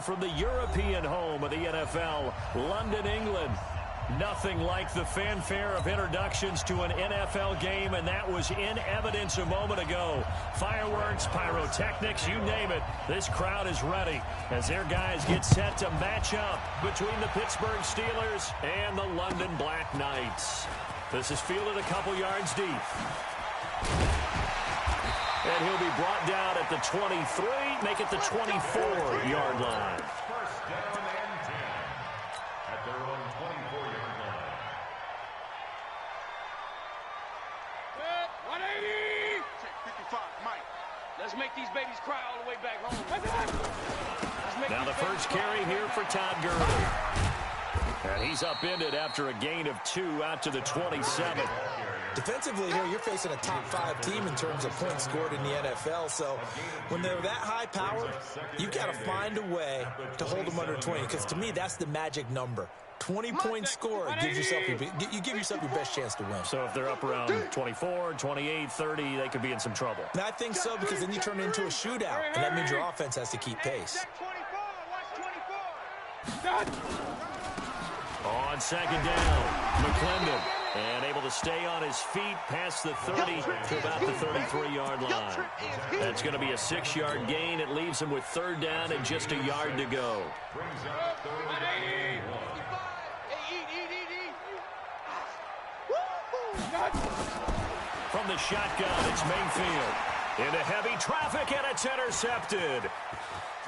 from the European home of the NFL, London, England. Nothing like the fanfare of introductions to an NFL game, and that was in evidence a moment ago. Fireworks, pyrotechnics, you name it. This crowd is ready as their guys get set to match up between the Pittsburgh Steelers and the London Black Knights. This is fielded a couple yards deep. And he'll be brought down at the 23, make it the 24-yard line. First down and 10 at their own 24-yard line. 180! Check 55, Mike. Let's make these babies cry all the way back home. Now the first carry here for Todd Gurley. And he's upended after a gain of 2 out to the 27. Defensively here, you're facing a top 5 team in terms of points scored in the NFL. So when they're that high powered, you got to find a way to hold them under 20. Because to me, that's the magic number. 20 points scored gives yourself you give yourself your best chance to win. So if they're up around 24, 28, 30, they could be in some trouble. And I think so, because then you turn it into a shootout, and that means your offense has to keep pace. On second down, McClendon, and able to stay on his feet past the 30 to about the 33-yard line. That's going to be a 6-yard gain. It leaves him with third down and just a yard to go. From the shotgun, it's Mayfield. Into heavy traffic, and it's intercepted.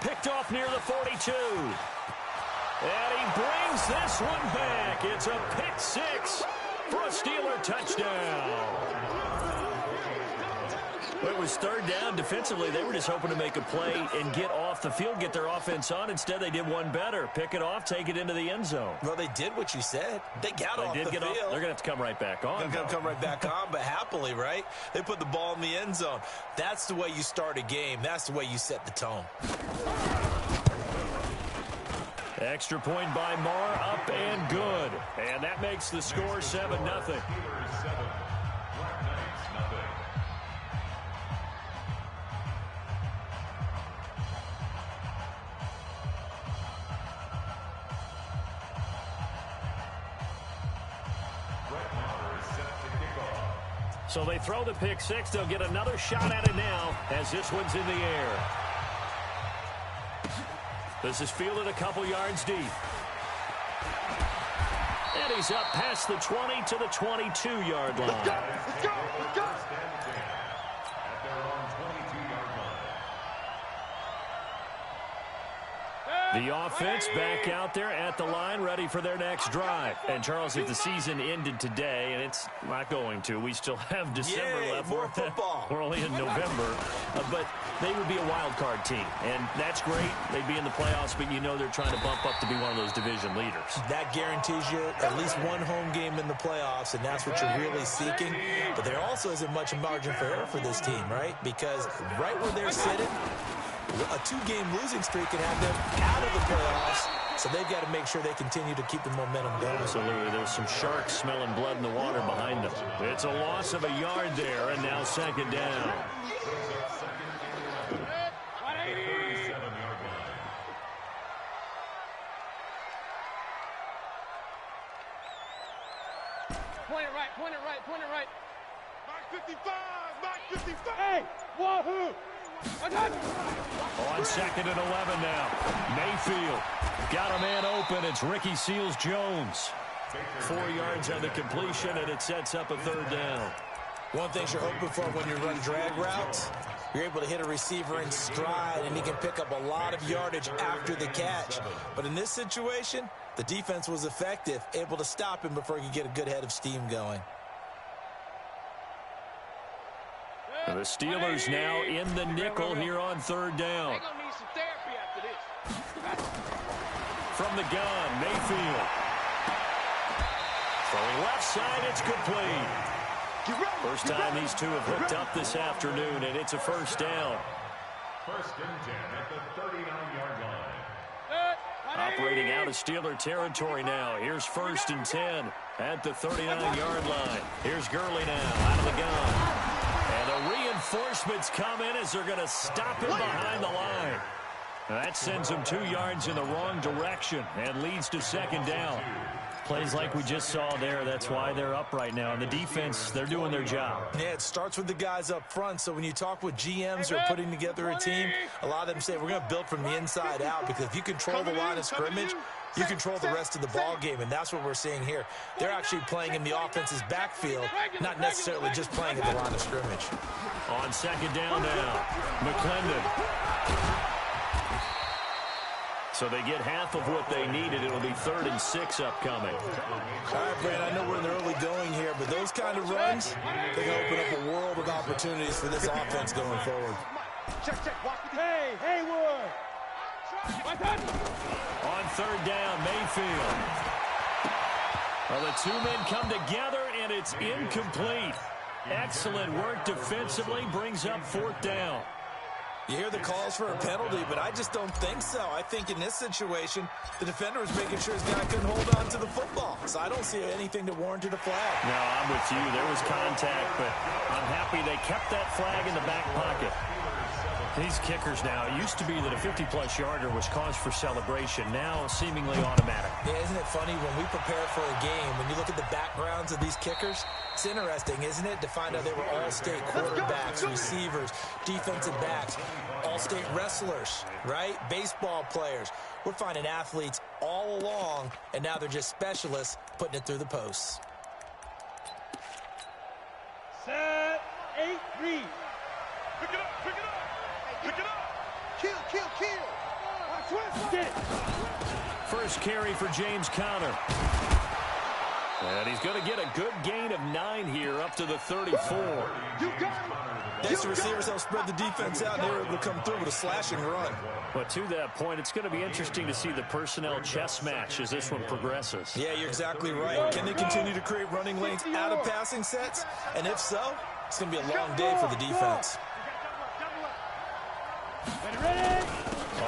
Picked off near the 42. And he brings this one back. It's a pick 6 for a Steeler touchdown. It was third down. Defensively, they were just hoping to make a play and get off the field, get their offense on. Instead, they did one better. Pick it off, take it into the end zone. Well, they did what you said. They got off the field. They're going to have to come right back on. They're going to come right back on, but happily, right? They put the ball in the end zone. That's the way you start a game. That's the way you set the tone. Extra point by Marr, up and good. And that makes the score 7-0. So they throw the pick 6. They'll get another shot at it now as this one's in the air. This is fielded a couple yards deep. And he's up past the 20 to the 22-yard line. Let's go! Let's go! Let's go! At their own 22-yard line. The offense back out there at the line, ready for their next drive. And, Charles, if the season ended today, and it's not going to, we still have December left. More football. We're only in November. But they would be a wild card team, and that's great. They'd be in the playoffs, but you know they're trying to bump up to be one of those division leaders. That guarantees you at least one home game in the playoffs, and that's what you're really seeking. But there also isn't much margin for error for this team, right? Because right where they're sitting, a 2-game losing streak can have them out of the playoffs, so they've got to make sure they continue to keep the momentum going. Absolutely. There's some sharks smelling blood in the water behind them. It's a loss of a yard there, and now second down. Point it right, point it right, point it right. Mark 55, Mark 55. Hey, wahoo! On second and 11 now. Mayfield got a man open. It's Ricky Seals-Jones. 4 yards on the completion, and it sets up a third down. One thing you're hoping for when you run drag routes, you're able to hit a receiver in stride, and he can pick up a lot of yardage after the catch. But in this situation, the defense was effective, able to stop him before he could get a good head of steam going. The Steelers now in the nickel here on third down. They're gonna need some therapy after this. From the gun, Mayfield. Throwing left side, it's complete. First time these two have hooked up this afternoon, and it's a first down. First and 10 at the 39-yard line. Operating out of Steeler territory now. Here's first and 10 at the 39-yard line. Here's Gurley now out of the gun. And the reinforcements come in as they're going to stop him behind the line. That sends them 2 yards in the wrong direction and leads to second down. Plays like we just saw there. That's why they're up right now. And the defense, they're doing their job. Yeah, it starts with the guys up front. So when you talk with GMs who are putting together a team, a lot of them say we're going to build from the inside out, because if you control the line of scrimmage, you control the rest of the ball game, and that's what we're seeing here. They're actually playing in the offense's backfield, not necessarily just playing at the line of scrimmage. On second down now, McClendon. So they get half of what they needed. It'll be 3rd and 6 upcoming. All right, Brand, I know we're in the early going here, but those kind of runs, they can open up a world of opportunities for this offense going forward. Hey, Haywood. On 3rd down, Mayfield. Well, the 2 men come together, and it's incomplete. Excellent work defensively, brings up 4th down. You hear the calls for a penalty, but I just don't think so. I think in this situation, the defender was making sure his guy couldn't hold on to the football. So I don't see anything that warranted a flag. No, I'm with you. There was contact, but I'm happy they kept that flag in the back pocket. These kickers now, it used to be that a 50-plus yarder was cause for celebration. Now, seemingly automatic. Yeah, isn't it funny when we prepare for a game, when you look at the backgrounds of these kickers, it's interesting, isn't it, to find out they were all-state quarterbacks, receivers, defensive backs, all-state wrestlers, right? Baseball players. We're finding athletes all along, and now they're just specialists putting it through the posts. Set, 8-3. Pick it up, pick it up. Pick it up. Kill. Twist it. First carry for James Conner. And he's going to get a good gain of 9 here, up to the 34. You got it. Next, the receivers help spread the defense out, and they were able to come through with a slashing run. But to that point, it's going to be interesting to see the personnel chess match as this one progresses. Yeah, you're exactly right. Can they continue to create running lanes out of passing sets? And if so, it's going to be a long day for the defense. Ready?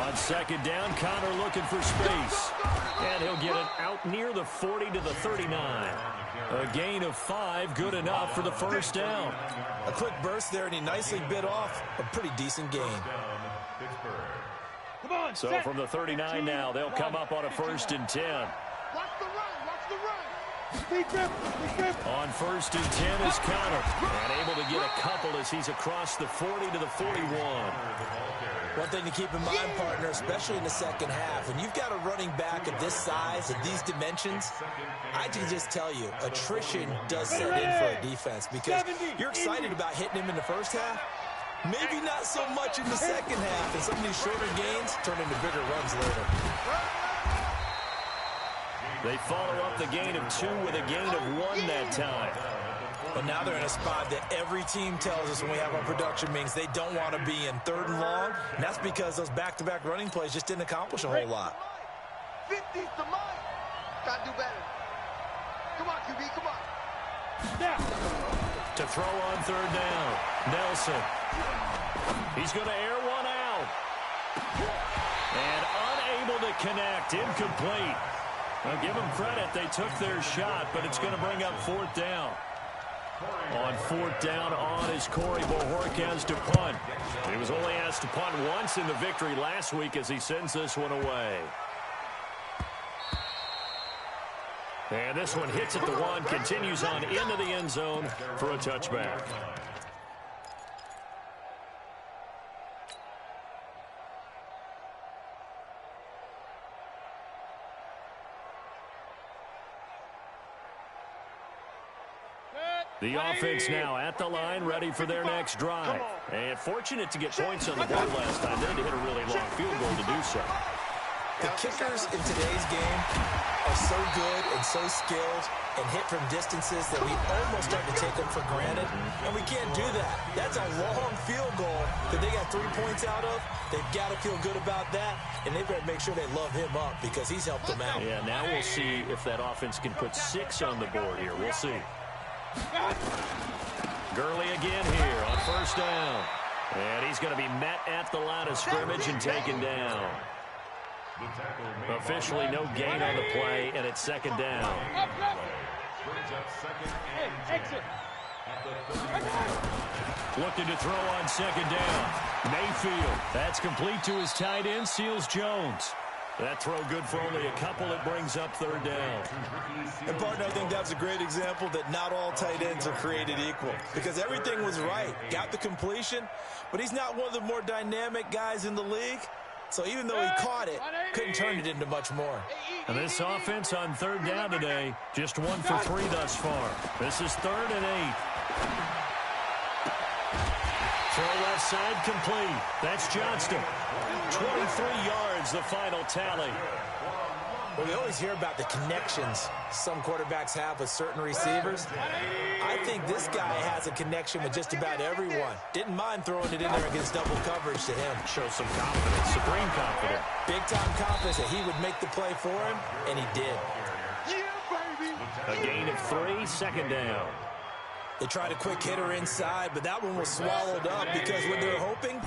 On second down, Conner looking for space. And he'll get it out near the 40 to the 39. A gain of 5, good enough for the first down. A quick burst there, and he nicely bit off a pretty decent gain. Come on, So set. from the 39 now, they'll come up on a 1st and 10. Watch the run. Speed grip. On 1st and 10 is Conner. And able to get a couple as he's across the 40 to the 41. One thing to keep in mind, partner, especially in the second half, when you've got a running back of this size, of these dimensions, I can just tell you, attrition does set in for a defense, because you're excited about hitting him in the first half, maybe not so much in the second half, and some of these shorter gains turn into bigger runs later. They follow up the gain of 2 with a gain of 1 that time. But now they're in a spot that every team tells us when we have our production meetings they don't want to be in 3rd and long, and that's because those back-to-back running plays just didn't accomplish a whole lot. 50's the mine. Gotta do better. Come on, QB, come on. Now. To throw on 3rd down, Nelson. He's going to air one out. And unable to connect, incomplete. Now give them credit, they took their shot, but it's going to bring up 4th down. On 4th down on is Corey Bojorquez to punt. He was only asked to punt once in the victory last week as he sends this one away. And this one hits at the 1, continues on into the end zone for a touchback. The offense now at the line, ready for their next drive. And fortunate to get points on the board last time. They had to hit a really long field goal to do so. The kickers in today's game are so good and so skilled and hit from distances that we almost start to take them for granted. And we can't do that. That's a long field goal that they got 3 points out of. They've got to feel good about that. And they better make sure they love him up because he's helped them out. Yeah, now we'll see if that offense can put 6 on the board here. We'll see. Gurley again here on 1st down. And he's going to be met at the line of scrimmage and taken down. Officially no gain on the play, and it's 2nd down. Exit. Looking to throw on 2nd down. Mayfield, that's complete to his tight end, Seals Jones. That throw good for only a couple. It brings up third down. And, partner, I think that's a great example that not all tight ends are created equal because everything was right. Got the completion, but he's not one of the more dynamic guys in the league. So even though he caught it, couldn't turn it into much more. And this offense on third down today, just 1 for 3 thus far. This is 3rd and 8. Throw left side complete. That's Johnston. 23 yards, the final tally. Well, we always hear about the connections some quarterbacks have with certain receivers. I think this guy has a connection with just about everyone. Didn't mind throwing it in there against double coverage to him. Shows some confidence, supreme confidence. Big-time confidence that he would make the play for him, and he did. A gain of 3, 2nd down. They tried a quick hitter inside, but that one was swallowed up because what they're hoping,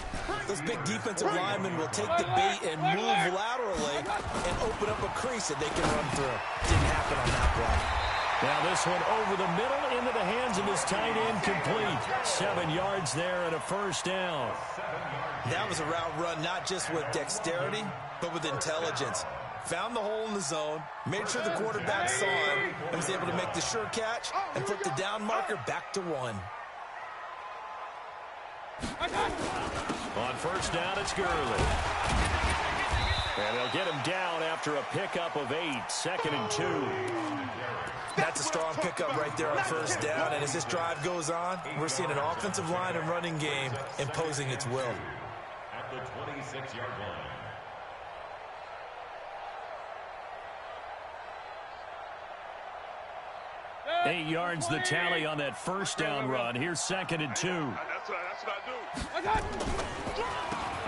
those big defensive linemen will take the bait and move laterally and open up a crease that they can run through. Didn't happen on that play. Now this one over the middle into the hands of his tight end complete. 7 yards there and a 1st down. That was a route run not just with dexterity, but with intelligence. Found the hole in the zone, made sure the quarterback saw him, and was able to make the sure catch and put the down marker back to 1. On 1st down, it's Gurley. And they'll get him down after a pickup of 8, 2nd and 2. That's a strong pickup right there on 1st down, and as this drive goes on, we're seeing an offensive line and running game imposing its will. At the 26-yard line. 8 yards the tally on that 1st down run. Here's 2nd and 2. That's what I do.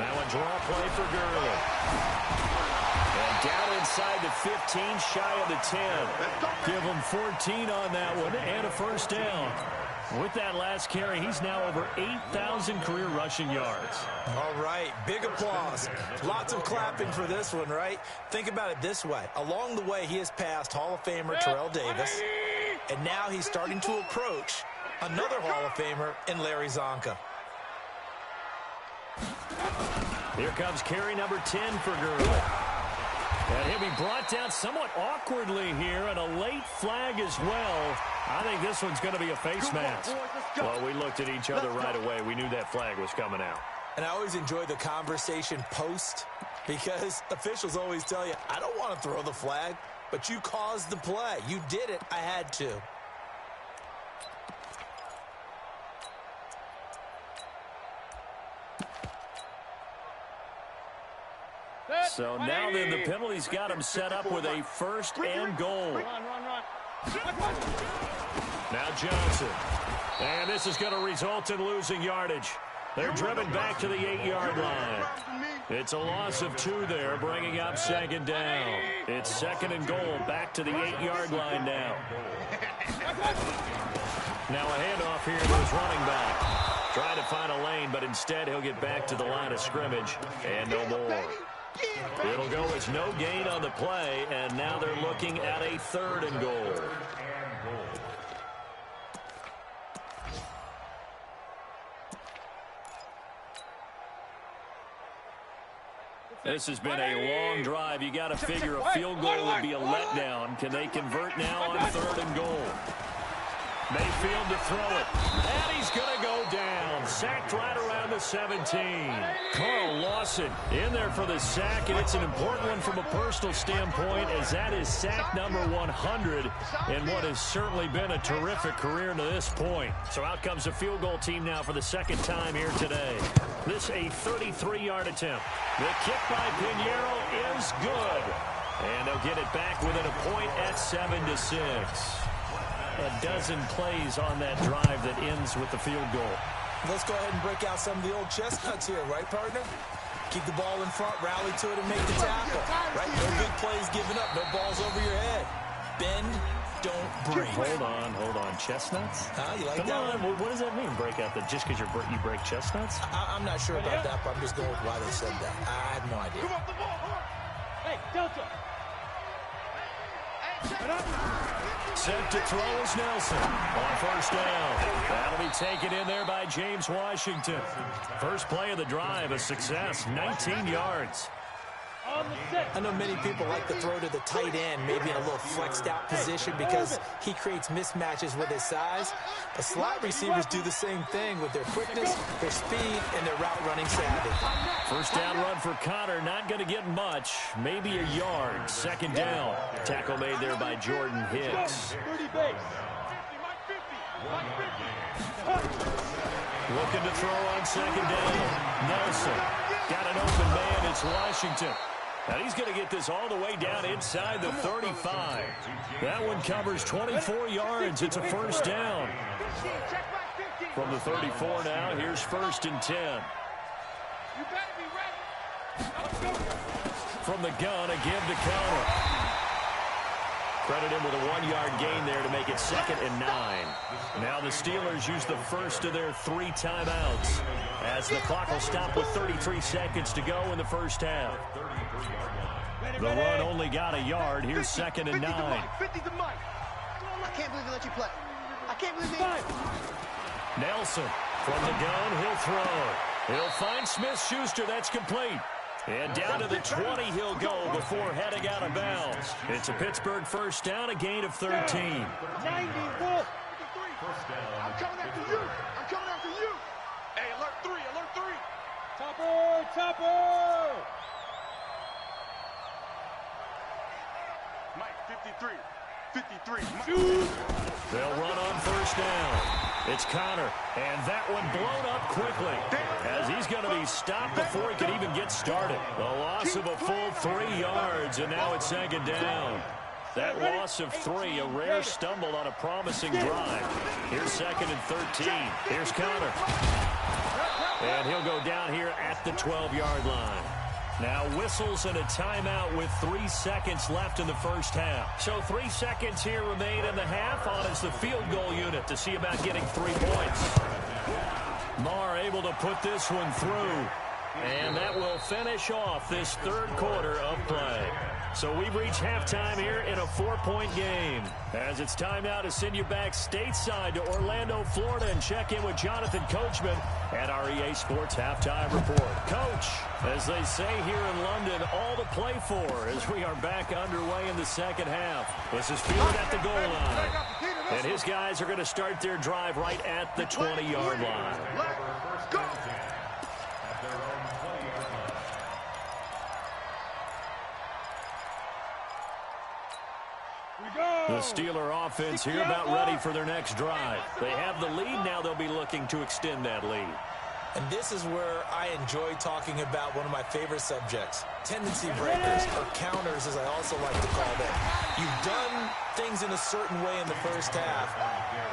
Now a draw play for Gurley. And down inside the 15, shy of the 10. Give him 14 on that one and a 1st down. With that last carry, he's now over 8,000 career rushing yards. All right, big applause. Lots of clapping for this one, right? Think about it this way. Along the way, he has passed Hall of Famer Terrell Davis, and now he's starting to approach another Hall of Famer in Larry Zonka. Here comes carry number 10 for Gurley. And he'll be brought down somewhat awkwardly here, and a late flag as well. I think this one's going to be a face mask. Well, we looked at each other right away. We knew that flag was coming out. And I always enjoy the conversation post because officials always tell you, I don't want to throw the flag, but you caused the play. You did it. I had to. So now then the penalty's got him set up with a 1st and goal. Now Johnson. And this is going to result in losing yardage. They're driven back to the 8-yard line. It's a loss of 2 there, bringing up 2nd down. It's 2nd and goal, back to the 8-yard line now. Now a handoff here to his running back. Trying to find a lane, but instead he'll get back to the line of scrimmage and no more. It'll go as no gain on the play, and now they're looking at a 3rd and goal. This has been a long drive. You got to figure a field goal would be a letdown. Can they convert now on 3rd and goal? Mayfield to throw it. And he's going to go down. Sacked right around the 17. Carl Lawson in there for the sack, and it's an important one from a personal standpoint as that is sack number 100 in what has certainly been a terrific career to this point. So out comes the field goal team now for the 2nd time here today. This a 33-yard attempt. The kick by Pinheiro is good. And they'll get it back within a point at 7-6. A dozen plays on that drive that ends with the field goal. Let's go ahead and break out some of the old chestnuts here, right, partner? Keep the ball in front, rally to it, and make the tackle. Right? No big plays given up, no balls over your head. Bend, don't break. Hold on. Chestnuts? You like Come that on, one? what does that mean, break out? That just because you break chestnuts? I'm not sure about that, but I'm just going with why they said that. I have no idea. Come on, the ball. Hey, Delta. Set to throw is Nelson on first down. That'll be taken in there by James Washington. First play of the drive, a success, 19 yards. I know many people like to throw to the tight end, maybe in a little flexed out position because he creates mismatches with his size. But slot receivers do the same thing with their quickness, their speed, and their route running savvy. First down run for Connor, not going to get much, maybe a yard. Second down. Tackle made there by Jordan Hicks. Looking to throw on second down. Nelson got an open man. It's Washington. And he's going to get this all the way down inside the 35. That one covers 24 yards. It's a first down. From the 34 now, here's first and 10. You better be ready. From the gun, a give to Connor. Credit him with a 1-yard gain there to make it 2nd and 9. Now the Steelers use the first of their 3 timeouts as the clock will stop with 33 seconds to go in the first half. The run only got a yard. Here's 2nd and 9. 50 the mic. I can't believe they let you play. I can't believe they... Nelson from the gun, he'll throw. He'll find Smith-Schuster. That's complete. And down to the 20 he'll go before heading out of bounds. It's a Pittsburgh first down, a gain of 13. 90, Wolf. I'm coming after you. I'm coming after you. Hey, alert 3, alert 3. Topper, Topper. Mike, 53. 53. They'll run on first down. It's Connor, and that one blown up quickly as he's going to be stopped before he can even get started. The loss of a full 3 yards, and now it's 2nd down. That loss of 3, a rare stumble on a promising drive. Here's 2nd and 13. Here's Connor. And he'll go down here at the 12-yard line. Now whistles and a timeout with 3 seconds left in the first half. So 3 seconds here remain in the half on as the field goal unit to see about getting 3 points. Marr able to put this one through. And that will finish off this 3rd quarter of play. So we've reached halftime here in a 4-point game. As it's time now to send you back stateside to Orlando, Florida, and check in with Jonathan Coachman at our EA Sports Halftime Report. Coach, as they say here in London, all to play for as we are back underway in the 2nd half. This is fielded at the goal line. And his guys are going to start their drive right at the 20-yard line. Let's go. The Steeler offense here about ready for their next drive. They have the lead. Now they'll be looking to extend that lead. And this is where I enjoy talking about one of my favorite subjects, tendency breakers, or counters as I also like to call them. You've done things in a certain way in the first half,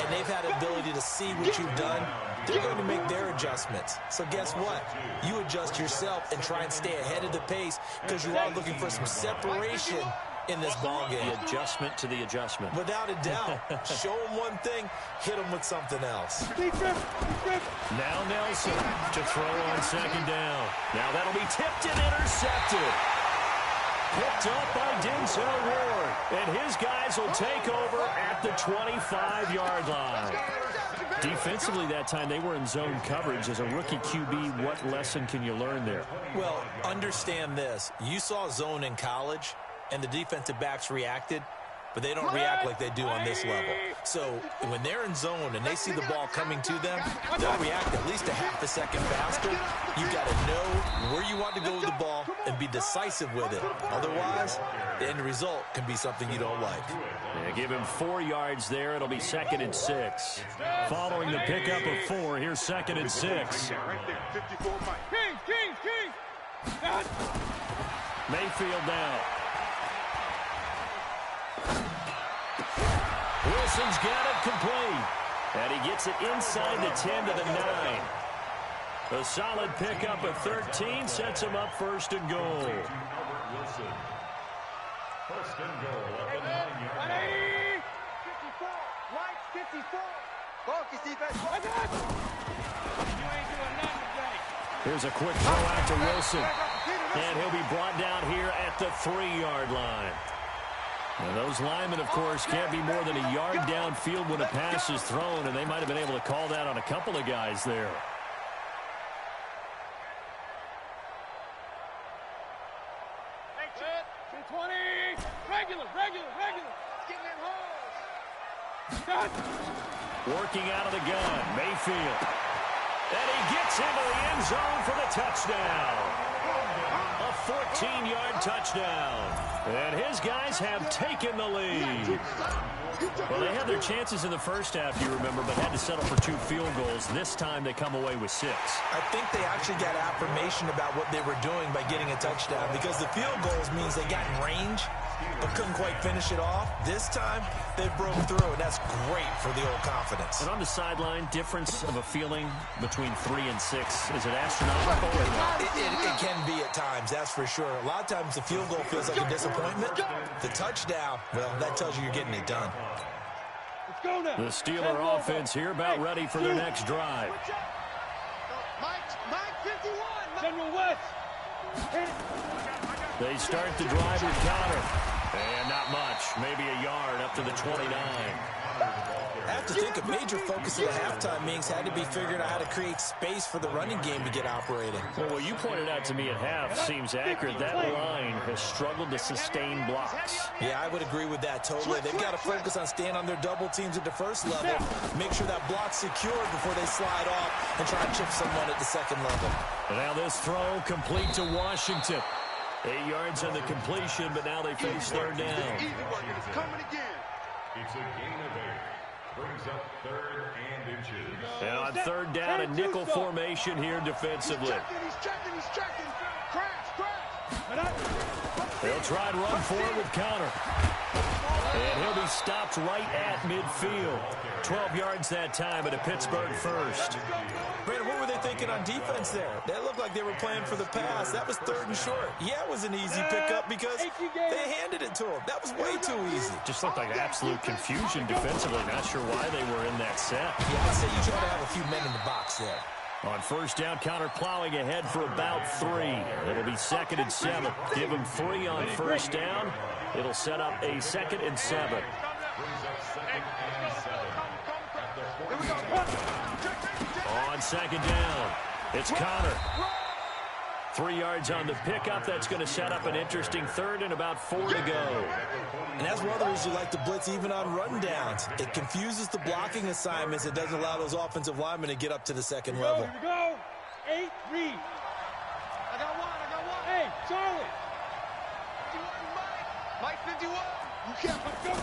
and they've had the ability to see what you've done. They're going to make their adjustments. So guess what? You adjust yourself and try and stay ahead of the pace because you are looking for some separation in this ball game. The adjustment to the adjustment. Without a doubt. Show them one thing, hit them with something else. Now Nelson to throw on 2nd down. Now that'll be tipped and intercepted. Picked up by Denzel Ward. And his guys will take over at the 25-yard line. Defensively that time, they were in zone coverage. As a rookie QB, what lesson can you learn there? Well, understand this. You saw zone in college, and the defensive backs reacted, but they don't react like they do on this level. So when they're in zone and they see the ball coming to them, they'll react at least a half a second faster. You've got to know where you want to go with the ball and be decisive with it. Otherwise, the end result can be something you don't like. Yeah, give him 4 yards there. It'll be 2nd and 6. Following the pickup of 4, here's 2nd and 6. Mayfield down. Wilson's got it complete. And he gets it inside the 10 to the 9. A solid pickup of 13 sets him up 1st and goal. First and goal at the 9-yard line. 54. Mike, 54. Focus, defense. You ain't doing nothing today. Here's a quick throw out to Wilson. And he'll be brought down here at the 3-yard line. And those linemen, of course, can't be more than a yard downfield when a pass is thrown, and they might have been able to call that on a couple of guys there. Working out of the gun, Mayfield. And he gets into the end zone for the touchdown. A 14-yard touchdown. And his guys have taken the lead. Well, they had their chances in the first half, you remember, but had to settle for 2 field goals. This time they come away with 6. I think they actually got affirmation about what they were doing by getting a touchdown, because the field goals means they got in range but couldn't quite finish it off. This time, they broke through, and that's great for the old confidence. And on the sideline, difference of a feeling between 3 and 6, is it astronomical or not? It can be at times, that's for sure. A lot of times the field goal feels like a disappointment. The touchdown, well, that tells you you're getting it done. The Steeler offense here about ready for their next drive. General West. They start the drive with Connor. And not much, maybe a yard up to the 29. I have to think a major focus of the halftime meetings had to be figuring out how to create space for the running game to get operating. Well, what you pointed out to me at half seems accurate. That line has struggled to sustain blocks. Yeah, I would agree with that totally. They've got to focus on staying on their double teams at the first level, make sure that block's secured before they slide off and try to chip someone at the second level. And now this throw complete to Washington. 8 yards on the completion, but now they face third down. Easy work, and it's coming again. It's a gain of 8. Brings up 3rd and inches. And on third down, a nickel formation here defensively. He's checking. Crash. They'll try and run forward with Connor. And he'll be stopped right at midfield. 12 yards that time at a Pittsburgh first. Brandon, what were they thinking on defense there? That looked like they were playing for the pass. That was 3rd and short. Yeah, it was an easy pickup because they handed it to him. That was way too easy. Just looked like absolute confusion defensively. Not sure why they were in that set. Yeah, I'd say you try to have a few men in the box there. On first down, Connor plowing ahead for about 3. It'll be 2nd and 7. Give him 3 on first down. It'll set up a 2nd and 7. On 2nd down, it's Connor. 3 yards on the pickup. That's going to set up an interesting 3rd and about 4 to go. And that's one of the reasons you like to blitz even on rundowns. It confuses the blocking assignments. It doesn't allow those offensive linemen to get up to the second level. Here we go. 8, read. I got one. Hey, Charlie. 51, Mike 51. You can't go.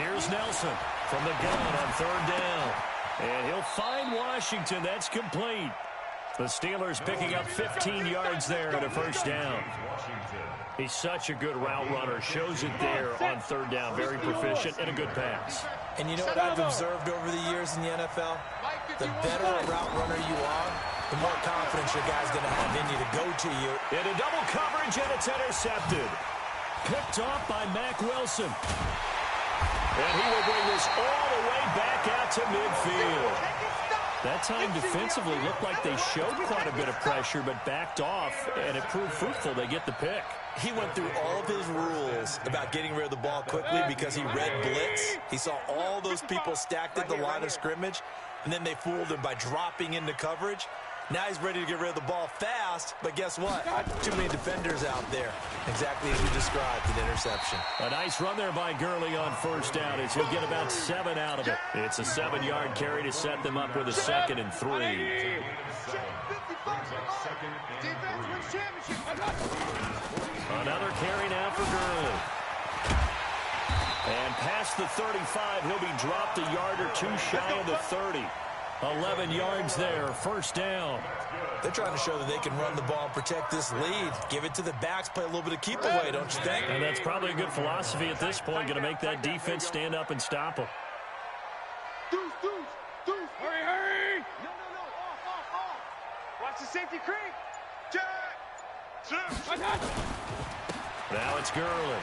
Here's Nelson from the gun on 3rd down. And he'll find Washington. That's complete. The Steelers picking up 15 yards there at a first down. He's such a good route runner. Shows it there on 3rd down. Very proficient and a good pass. And you know what I've observed over the years in the NFL? The better a route runner you are, the more confidence your guy's going to have in you to go to you. Into double coverage, and it's intercepted. Picked off by Mack Wilson. And he will bring this all the way back out to midfield. That time defensively looked like they showed quite a bit of pressure but backed off, and it proved fruitful. They get the pick. He went through all of his rules about getting rid of the ball quickly because he read blitz. He saw all those people stacked at the line of scrimmage, and then they fooled him by dropping into coverage. Now he's ready to get rid of the ball fast, but guess what? Too many defenders out there. Exactly as you described, an interception. A nice run there by Gurley on first down as he'll get about 7 out of it. It's a 7-yard carry to set them up with a 2nd and 3. Another carry now for Gurley. And past the 35, he'll be dropped a yard or 2 shy of the 30. 11 yards there, first down. They're trying to show that they can run the ball and protect this lead. Give it to the backs, play a little bit of keep away, don't you think? And that's probably a good philosophy at this point. Going to make that defense stand up and stop them. Deuce. Hurry. No. Off. Watch the safety creep. Jack. Now it's Gurley.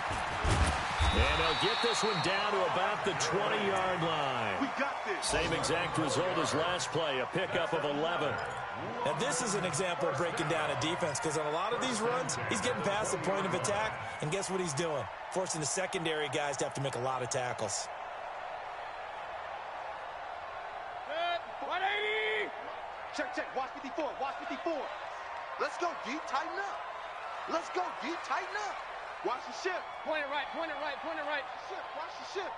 And he'll get this one down to about the 20-yard line. We got this. Same exact result as last play, a pickup of 11. Now, this is an example of breaking down a defense because on a lot of these runs, he's getting past the point of attack, and guess what he's doing? Forcing the secondary guys to have to make a lot of tackles. 180. Check. Watch 54. Watch 54. Let's go, D. Tighten up. Let's go, D. Tighten up. Watch the shift. Point it right. Watch the shift.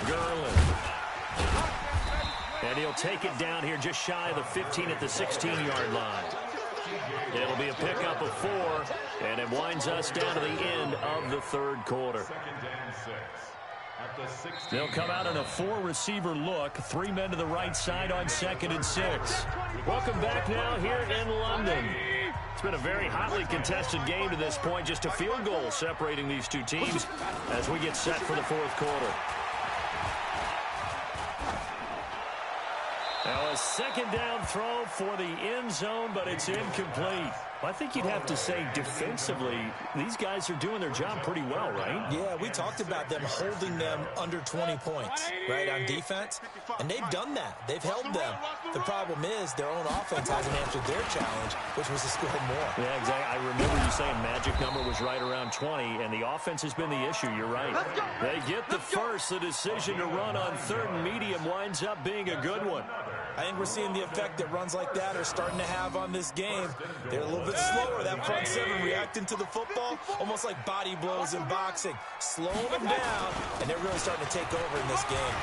Gurley. And he'll take it down here just shy of the 15 at the 16-yard line. It'll be a pickup of 4, and it winds us down to the end of the third quarter. They'll come out in a 4-receiver look, 3 men to the right side on 2nd and 6. Welcome back now here in London. It's been a very hotly contested game to this point, just a field goal separating these two teams as we get set for the fourth quarter. Now a second down throw for the end zone, but it's incomplete. I think you'd have to say defensively, these guys are doing their job pretty well, right? Yeah, we talked about them holding them under 20 points, right, on defense. And they've done that. They've held them. The problem is their own offense hasn't answered their challenge, which was to score more. Yeah, exactly. I remember you saying magic number was right around 20, and the offense has been the issue. You're right. They get the first. The decision to run on 3rd and medium winds up being a good one. I think we're seeing the effect that runs like that are starting to have on this game. They're a little bit slower, that front 7 reacting to the football, almost like body blows in boxing. Slowing them down, and they're really starting to take over in this game.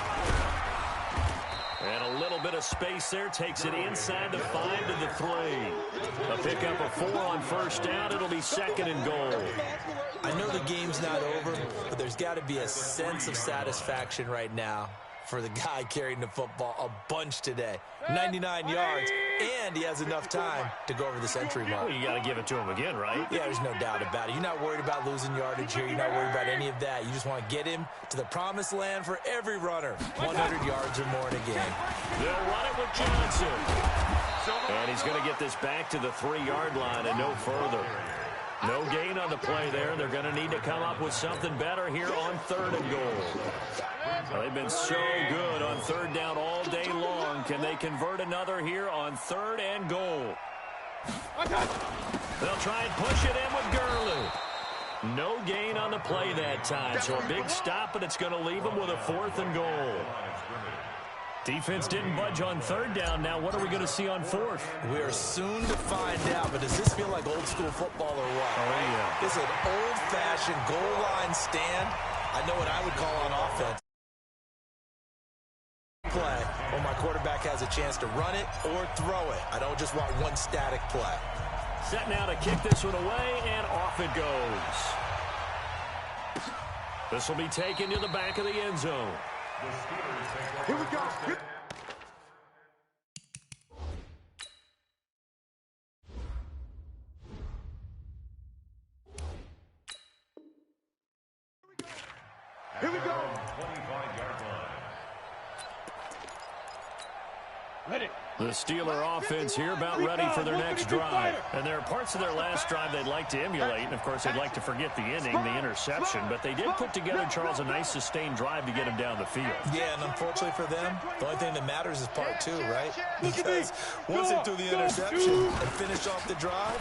And a little bit of space there takes it inside the 5 to the 3. A pickup of 4 on 1st down. It'll be 2nd and goal. I know the game's not over, but there's got to be a sense of satisfaction right now for the guy carrying the football a bunch today. 99 yards, and he has enough time to go over the century mark. Well, you got to give it to him again, right? Yeah, there's no doubt about it. You're not worried about losing yardage here. You're not worried about any of that. You just want to get him to the promised land for every runner. 100 yards or more in a game. They'll run it with Johnson. And he's going to get this back to the 3-yard line and no further. No gain on the play there. They're going to need to come up with something better here on 3rd and goal. Well, they've been so good on 3rd down all day long. Can they convert another here on 3rd and goal? They'll try and push it in with Gurley. No gain on the play that time. So a big stop, but it's going to leave them with a 4th and goal. Defense didn't budge on 3rd down. Now what are we going to see on 4th? We're soon to find out, but does this feel like old school football or what? Oh, yeah. This is an old-fashioned goal line stand. I know what I would call on offense. Play when my quarterback has a chance to run it or throw it. I don't just want one static play. Set now to kick this one away, and off it goes. This will be taken to the back of the end zone. Here we go. Here we go. 25-yard line. Ready. The Steeler offense here about ready for their next drive. And there are parts of their last drive they'd like to emulate. And, of course, they'd like to forget the inning, the interception. But they did put together, Charles, a nice sustained drive to get him down the field. Yeah, and unfortunately for them, the only thing that matters is part 2, right? Because once they threw the interception and finish off the drive,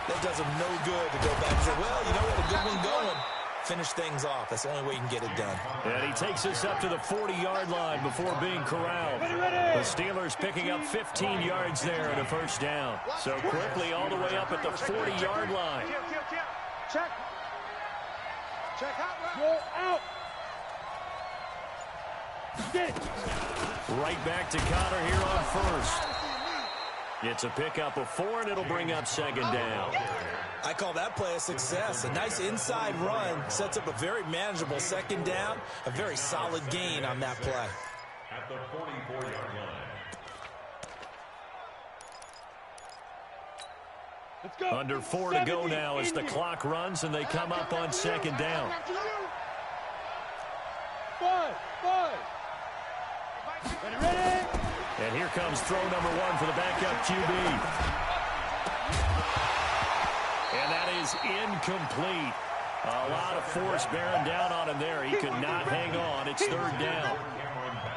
that does them no good to go back and say, well, you know what, a good one going. Finish things off. That's the only way you can get it done. And he takes us up to the 40-yard line before being corralled. The Steelers picking up 15 yards there at a 1st down. So quickly all the way up at the 40-yard line. Check. Check out. Roll out. Get it. Right back to Connor here on 1st. It's a pickup of 4, and it'll bring up 2nd down. I call that play a success. A nice inside run sets up a very manageable 2nd down. A very solid gain on that play. At the 44-yard line. Let's go. Under 4 to go now as the clock runs, and they come up on 2nd down. 5. Ready. And here comes throw number 1 for the backup QB. And that is incomplete. A lot of force bearing down on him there. He could not hang on. It's third down.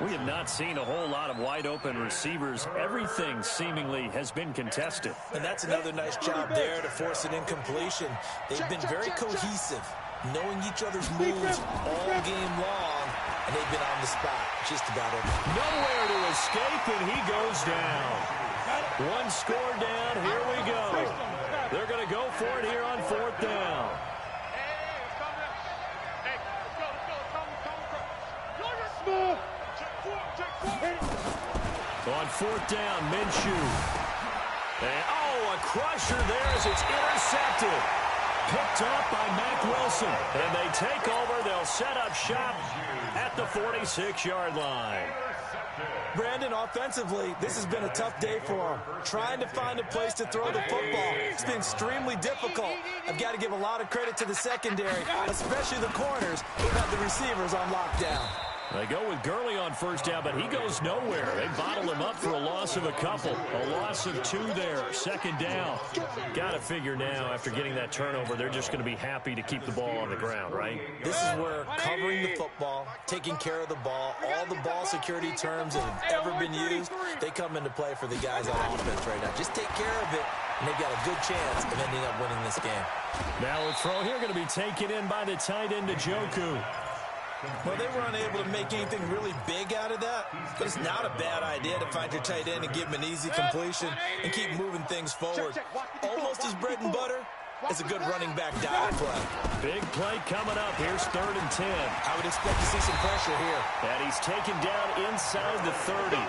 We have not seen a whole lot of wide-open receivers. Everything seemingly has been contested. And that's another nice job there to force an incompletion. They've been very cohesive, knowing each other's moves all game long, and they've been on the spot just about every. Nowhere to escape, and he goes down. One score down. Here we go. They're going to go for it here on fourth down. On fourth down, Minshew. And, a crusher there as it's intercepted. Picked up by Mack Wilson. And they take over. They'll set up shop at the 46-yard line. Brandon, offensively, this has been a tough day for him. Trying to find a place to throw the football. It's been extremely difficult. I've got to give a lot of credit to the secondary, especially the corners who have the receivers on lockdown. They go with Gurley on first down, but he goes nowhere. They bottle him up for a loss of a couple. A loss of 2 there. Second down. Got to figure now, after getting that turnover, they're just going to be happy to keep the ball on the ground, right? This is where covering the football, taking care of the ball, all the ball security terms that have ever been used, they come into play for the guys on offense right now. Just take care of it, and they've got a good chance of ending up winning this game. Now a throw here going to be taken in by the tight end, Njoku. Well, they were unable to make anything really big out of that, but it's not a bad idea to find your tight end and give him an easy completion and keep moving things forward. Almost his bread and butter is a good running back dive play. Big play coming up. Here's 3rd and 10. I would expect to see some pressure here. And he's taken down inside the 30.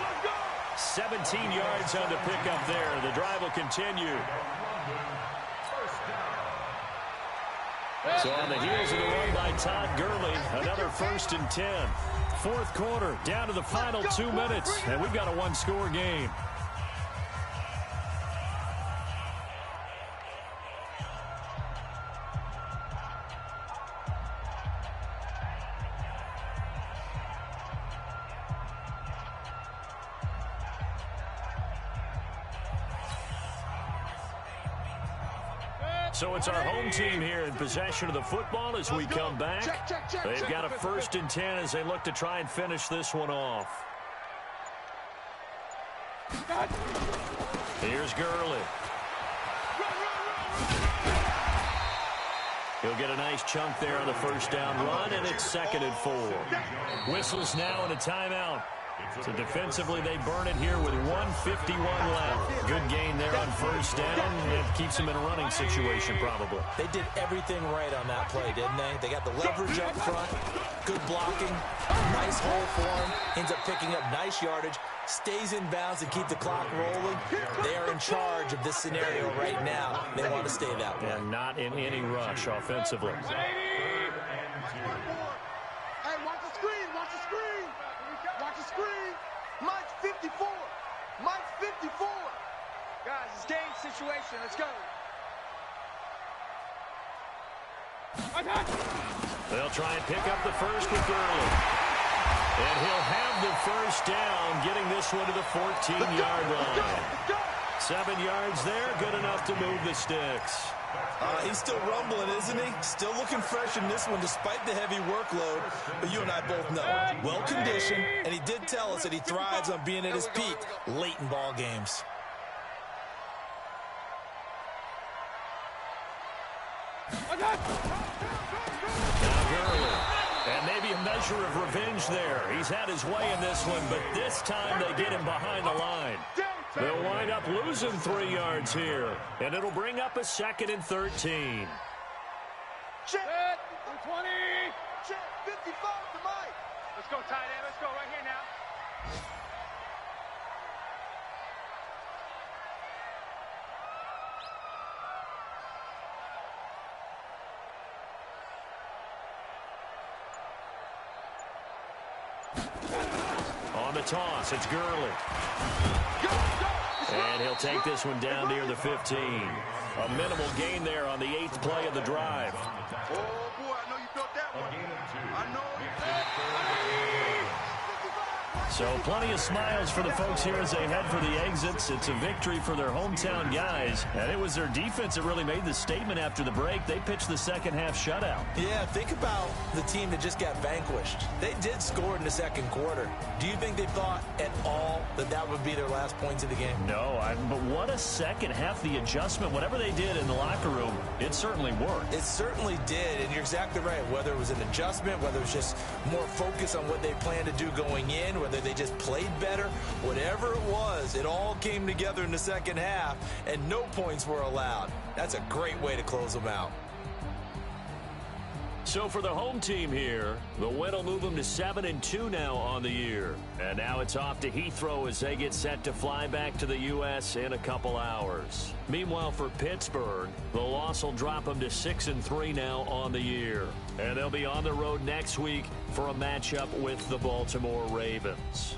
17 yards on the pickup there. The drive will continue. So on the heels of the run by Todd Gurley, another 1st and 10. Fourth quarter, down to the final 2 minutes, and we've got a one-score game. So it's our home team here in possession of the football as we come back. They've got a 1st and 10 as they look to try and finish this one off. Here's Gurley. He'll get a nice chunk there on the first down run, and it's 2nd and 4. Whistles now and a timeout. So defensively, they burn it here with 1:51 left. Good gain there on first down. It keeps them in a running situation, probably. They did everything right on that play, didn't they? They got the leverage up front, good blocking, nice hole for him, ends up picking up nice yardage, stays in bounds to keep the clock rolling. They are in charge of this scenario right now. They want to stay that way. And not in any rush offensively. Mike's 54. Mike's 54. Guys, it's game situation. Let's go. They'll try and pick up the first with Gurley. And he'll have the first down, getting this one to the 14-yard line. 7 yards there, good enough to move the sticks. He's still rumbling, isn't he? Still looking fresh in this one despite the heavy workload. But you and I both know, well-conditioned, and he did tell us that he thrives on being at his peak late in ball games. Now Gurley. And maybe a measure of revenge there. He's had his way in this one, but this time they get him behind the line. They'll wind up losing 3 yards here, and it'll bring up a 2nd and 13. Check. 20. Check. 55 to Mike. Let's go, tight end. Let's go right here now. On the toss, it's Gurley. And he'll take this one down near the 15. A minimal gain there on the 8th play of the drive. Oh, boy, I know you felt that one. I know you. So plenty of smiles for the folks here as they head for the exits. It's a victory for their hometown guys. And it was their defense that really made the statement after the break. They pitched the second half shutout. Yeah, think about the team that just got vanquished. They did score in the second quarter. Do you think they thought at all that that would be their last points of the game? No, but what a second half. The adjustment, whatever they did in the locker room, it certainly worked. It certainly did, and you're exactly right. Whether it was an adjustment, whether it was just more focus on what they planned to do going in, whether they just played better, whatever it was, it all came together in the second half, and no points were allowed. That's a great way to close them out. So for the home team here, the win will move them to 7-2 now on the year. And now it's off to Heathrow as they get set to fly back to the U.S. in a couple hours. Meanwhile, for Pittsburgh, the loss will drop them to 6-3 now on the year. And they'll be on the road next week for a matchup with the Baltimore Ravens.